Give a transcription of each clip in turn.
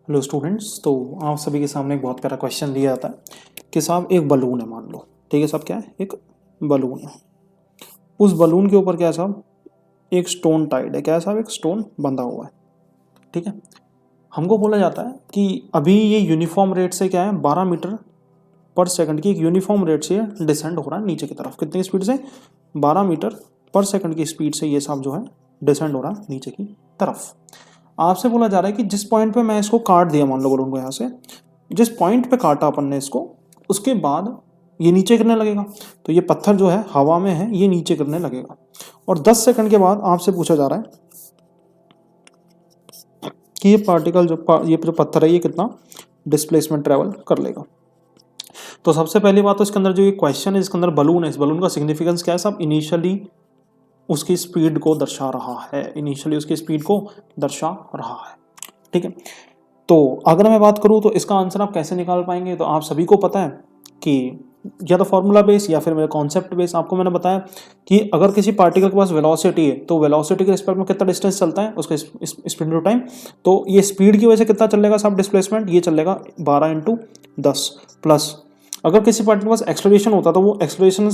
Hello students, तो आप सभी के सामने एक बहुत प्यारा क्वेश्चन दिया जाता है कि साहब एक बलून है, मान लो। ठीक है साहब, क्या है? एक बलून है। उस बलून के ऊपर क्या है साहब? एक स्टोन टाइड है। क्या है साहब? एक स्टोन बंधा हुआ है। ठीक है। हमको बोला जाता है कि अभी ये यूनिफॉर्म रेट से क्या है, 12 मीटर पर सेकंड की एक यूनिफॉर्म रेट से डिसेंड हो रहा है नीचे की तरफ। कितनी स्पीड से? 12 मीटर पर सेकंड की स्पीड से ये साहब जो है डिसेंड हो रहा है नीचे की तरफ। आपसे बोला जा रहा है कि जिस पॉइंट पे मैं इसको काट दिया, मान लो बलून को यहाँ से, जिस पॉइंट पे काटा अपन ने इसको, उसके बाद ये नीचे गिरने लगेगा। तो ये पत्थर जो है हवा में है, ये नीचे गिरने लगेगा। और 10 सेकंड के बाद आपसे पूछा जा रहा है कि ये पार्टिकल ये जो पत्थर है ये कितना डिस्प्लेसमेंट ट्रेवल कर लेगा। तो सबसे पहली बात तो इसके अंदर जो ये क्वेश्चन है, इसके अंदर बलून है, इस बलून का सिग्निफिकेंस क्या है साहब? इनिशियली उसकी स्पीड को दर्शा रहा है। इनिशियली उसकी स्पीड को दर्शा रहा है। ठीक है। तो अगर मैं बात करूं तो इसका आंसर आप कैसे निकाल पाएंगे? तो आप सभी को पता है कि या तो फॉर्मूला बेस या फिर मेरे कॉन्सेप्ट बेस। आपको मैंने बताया कि अगर किसी पार्टिकल के पास वेलोसिटी है तो वेलोसिटी के रिस्पेक्ट में कितना डिस्टेंस चलता है, उसका स्पीड टू टाइम। तो ये स्पीड की वजह से कितना चलेगा साहब डिस्प्लेसमेंट? ये चलेगा 12 इंटू 10 प्लस। अगर किसी पार्टिकल के पास एक्सलेरेशन होता तो वो एक्सलेरेशन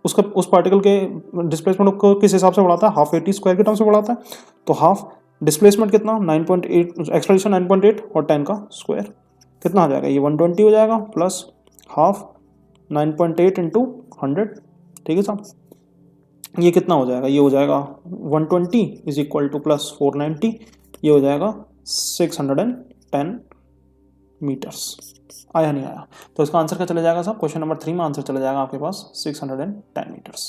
उसका उस पार्टिकल के डिस्प्लेसमेंट को किस हिसाब से बढ़ाता है? हाफ एटी स्क्वायर के टर्म से बढ़ाता है। तो हाफ डिस्प्लेसमेंट कितना? 9.8, एक्सलेरेशन 9.8 और 10 का स्क्वायर कितना आ जाएगा? ये 120 हो जाएगा प्लस हाफ 9.8 इंटू 100। ठीक है साहब, ये कितना हो जाएगा? ये हो जाएगा 120 इज इक्वल टू प्लस 490, ये हो जाएगा 610 मीटर्स। आया नहीं आया? तो इसका आंसर क्या चला जाएगा साहब? क्वेश्चन नंबर 3 में आंसर चला जाएगा आपके पास 610 मीटर्स।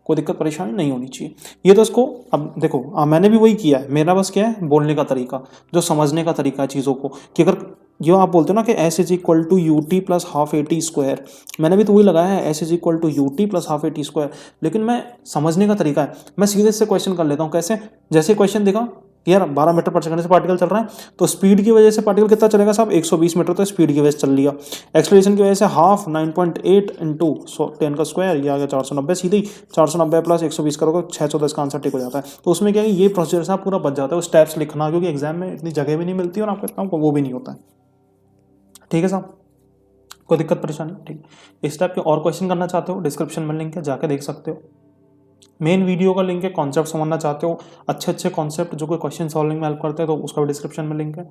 कोई दिक्कत परेशानी नहीं होनी चाहिए। ये तो इसको अब देखो, मैंने भी वही किया है। मेरा बस क्या है, बोलने का तरीका, जो समझने का तरीका है चीज़ों को, कि अगर जो आप बोलते हो ना कि S is equal to u t plus half a t square, मैंने भी तो वही लगाया है, S is equal to u t plus half a t square. लेकिन मैं समझने का तरीका है, मैं सीधे से क्वेश्चन कर लेता हूँ। कैसे? जैसे क्वेश्चन देखा यार 12 मीटर पर सेकंड से पार्टिकल चल रहा है, तो स्पीड की वजह से पार्टिकल कितना चलेगा साहब? 120 मीटर। तो स्पीड की वजह से चल लिया। एक्सलेरेशन की वजह से हाफ 9.8 इंटू 10 का स्क्वायर, ये आ गया 490। सीधे ही 490 प्लस 120 करोगे 610 का आंसर टिक हो जाता है। तो उसमें क्या है, ये प्रोसीजर साहब पूरा बच जाता है, वो स्टेप्स लिखना, क्योंकि एग्जाम में इतनी जगह भी नहीं मिलती और आपको इतना वो भी नहीं होता है। ठीक है साहब, कोई दिक्कत परेशानी? ठीक। इस टाइप के और क्वेश्चन करना चाहते हो, डिस्क्रिप्शन में लिंक है, जाके देख सकते हो। मेन वीडियो का लिंक है। कॉन्सेप्ट समझना चाहते हो, अच्छे अच्छे कॉन्सेप्ट जो कोई क्वेश्चन सॉल्विंग में हेल्प करते हैं, तो उसका भी डिस्क्रिप्शन में लिंक है।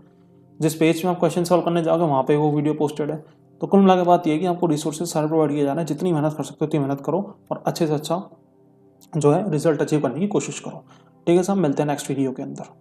जिस पेज में आप क्वेश्चन सॉल्व करने जाओगे वहाँ पे वो वीडियो पोस्टेड है। तो कुल मिला के बात ये है कि आपको रिसोर्सेज सारे प्रोवाइड किए जाना है। जितनी मेहनत कर सकते हो उतनी मेहनत करो और अच्छे से अच्छा जो है रिजल्ट अचीव करने की कोशिश करो। ठीक है साहब, मिलते हैं नेक्स्ट वीडियो के अंदर।